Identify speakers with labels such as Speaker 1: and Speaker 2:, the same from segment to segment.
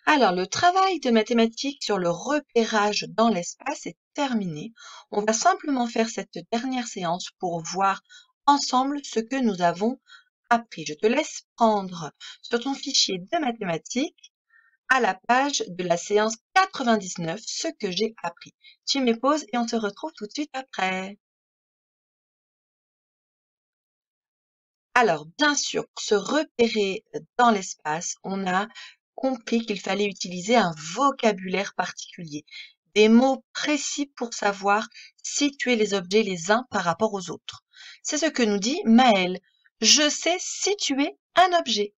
Speaker 1: Alors, le travail de mathématiques sur le repérage dans l'espace est terminé. On va simplement faire cette dernière séance pour voir ensemble ce que nous avons appris. Je te laisse prendre sur ton fichier de mathématiques à la page de la séance 99 ce que j'ai appris. Tu mets pause et on se retrouve tout de suite après. Alors, bien sûr, pour se repérer dans l'espace, on a compris qu'il fallait utiliser un vocabulaire particulier, des mots précis pour savoir situer les objets les uns par rapport aux autres. C'est ce que nous dit Maëlle. Je sais situer un objet.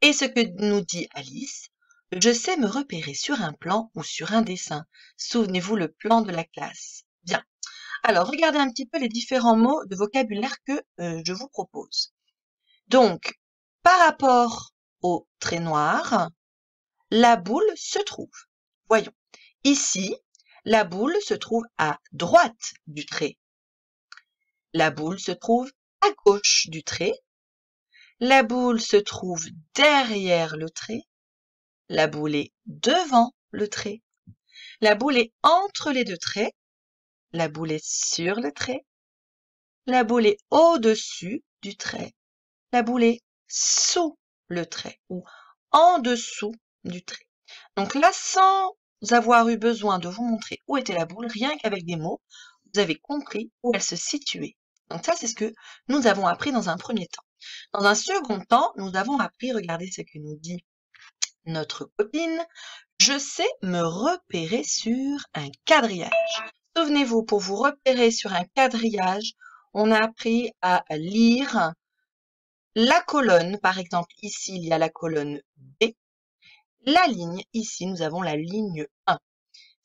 Speaker 1: Et ce que nous dit Alice, je sais me repérer sur un plan ou sur un dessin. Souvenez-vous le plan de la classe. Bien. Alors, regardez un petit peu les différents mots de vocabulaire que je vous propose. Donc, par rapport au trait noir, la boule se trouve. Voyons. Ici, la boule se trouve à droite du trait. La boule se trouve à gauche du trait. La boule se trouve derrière le trait. La boule est devant le trait. La boule est entre les deux traits. La boule est sur le trait. La boule est au-dessus du trait. La boule est sous le trait ou en dessous du trait. Donc là, sans avoir eu besoin de vous montrer où était la boule, rien qu'avec des mots, vous avez compris où elle se situait. Donc ça, c'est ce que nous avons appris dans un premier temps. Dans un second temps, nous avons appris, regardez ce que nous dit notre copine, je sais me repérer sur un quadrillage. Souvenez-vous, pour vous repérer sur un quadrillage, on a appris à lire la colonne. Par exemple, ici, il y a la colonne B. La ligne, ici, nous avons la ligne 1.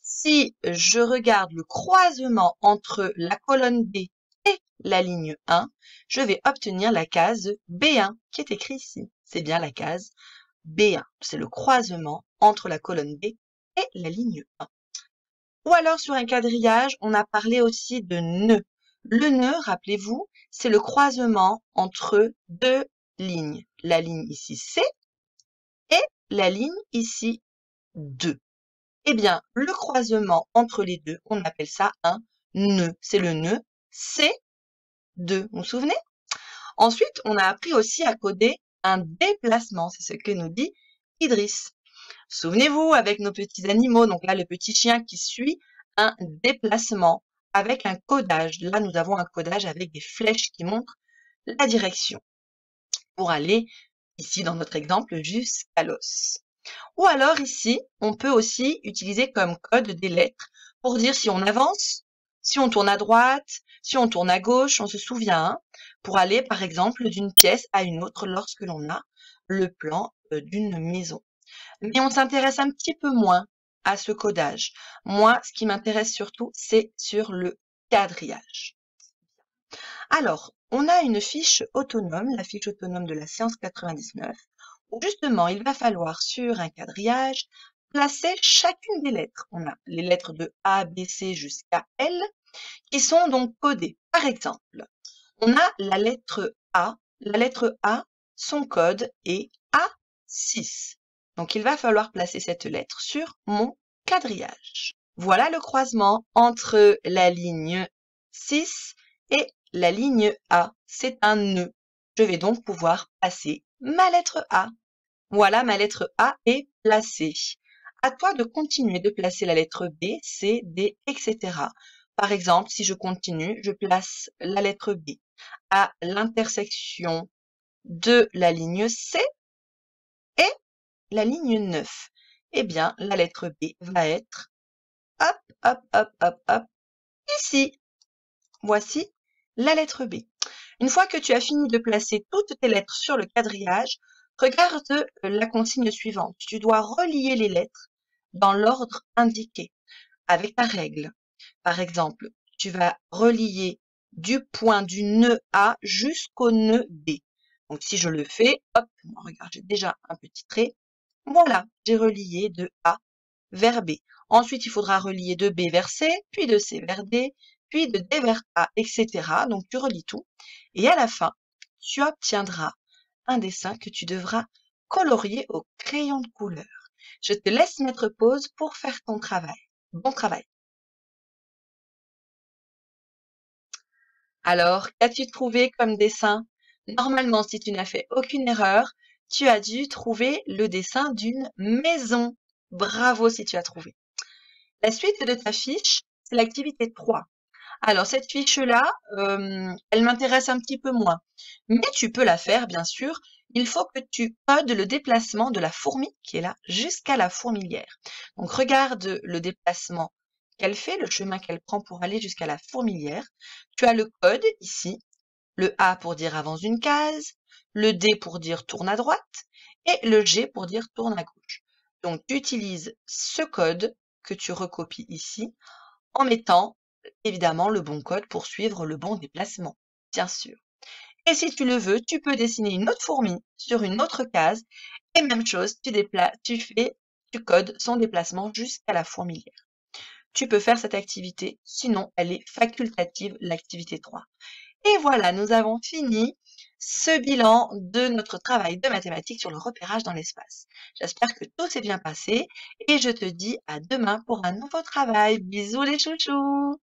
Speaker 1: Si je regarde le croisement entre la colonne B et la ligne 1, je vais obtenir la case B1 qui est écrite ici. C'est bien la case B1. C'est le croisement entre la colonne B et la ligne 1. Ou alors, sur un quadrillage, on a parlé aussi de nœud. Le nœud, rappelez-vous, c'est le croisement entre deux lignes. La ligne ici C et la ligne ici 2. Eh bien, le croisement entre les deux, on appelle ça un nœud. C'est le nœud C2. Vous vous souvenez? Ensuite, on a appris aussi à coder un déplacement. C'est ce que nous dit Idriss. Souvenez-vous, avec nos petits animaux, donc là, le petit chien qui suit un déplacement avec un codage. Là, nous avons un codage avec des flèches qui montrent la direction pour aller, ici, dans notre exemple, jusqu'à l'os. Ou alors ici, on peut aussi utiliser comme code des lettres pour dire si on avance, si on tourne à droite, si on tourne à gauche, on se souvient, hein, pour aller par exemple d'une pièce à une autre lorsque l'on a le plan d'une maison. Mais on s'intéresse un petit peu moins à ce codage. Moi, ce qui m'intéresse surtout, c'est sur le quadrillage. Alors, on a une fiche autonome, la fiche autonome de la séance 99, où justement, il va falloir, sur un quadrillage, placer chacune des lettres. On a les lettres de A, B, C jusqu'à L, qui sont donc codées. Par exemple, on a la lettre A. La lettre A, son code est A6. Donc, il va falloir placer cette lettre sur mon quadrillage. Voilà le croisement entre la ligne 6 et la ligne A. C'est un nœud. Je vais donc pouvoir passer ma lettre A. Voilà, ma lettre A est placée. À toi de continuer de placer la lettre B, C, D, etc. Par exemple, si je continue, je place la lettre B à l'intersection de la ligne C et la ligne 9. Eh bien, la lettre B va être hop, hop, hop, hop, hop, ici. Voici la lettre B. Une fois que tu as fini de placer toutes tes lettres sur le quadrillage, regarde la consigne suivante. Tu dois relier les lettres dans l'ordre indiqué avec ta règle. Par exemple, tu vas relier du point du nœud A jusqu'au nœud B. Donc, si je le fais, hop, regarde, j'ai déjà un petit trait. Voilà, j'ai relié de A vers B. Ensuite, il faudra relier de B vers C, puis de C vers D, puis de D vers A, etc. Donc, tu relis tout. Et à la fin, tu obtiendras un dessin que tu devras colorier au crayon de couleur. Je te laisse mettre pause pour faire ton travail. Bon travail. Alors, qu'as-tu trouvé comme dessin? Normalement, si tu n'as fait aucune erreur, tu as dû trouver le dessin d'une maison. Bravo si tu as trouvé. La suite de ta fiche, c'est l'activité 3. Alors, cette fiche-là, elle m'intéresse un petit peu moins. Mais tu peux la faire, bien sûr. Il faut que tu codes le déplacement de la fourmi qui est là jusqu'à la fourmilière. Donc, regarde le déplacement qu'elle fait, le chemin qu'elle prend pour aller jusqu'à la fourmilière. Tu as le code ici, le A pour dire avance d'une case, le D pour dire tourne à droite et le G pour dire tourne à gauche. Donc, tu utilises ce code que tu recopies ici en mettant évidemment le bon code pour suivre le bon déplacement, bien sûr. Et si tu le veux, tu peux dessiner une autre fourmi sur une autre case et même chose, tu codes son déplacement jusqu'à la fourmilière. Tu peux faire cette activité, sinon elle est facultative, l'activité 3. Et voilà, nous avons fini ce bilan de notre travail de mathématiques sur le repérage dans l'espace. J'espère que tout s'est bien passé et je te dis à demain pour un nouveau travail. Bisous les chouchous!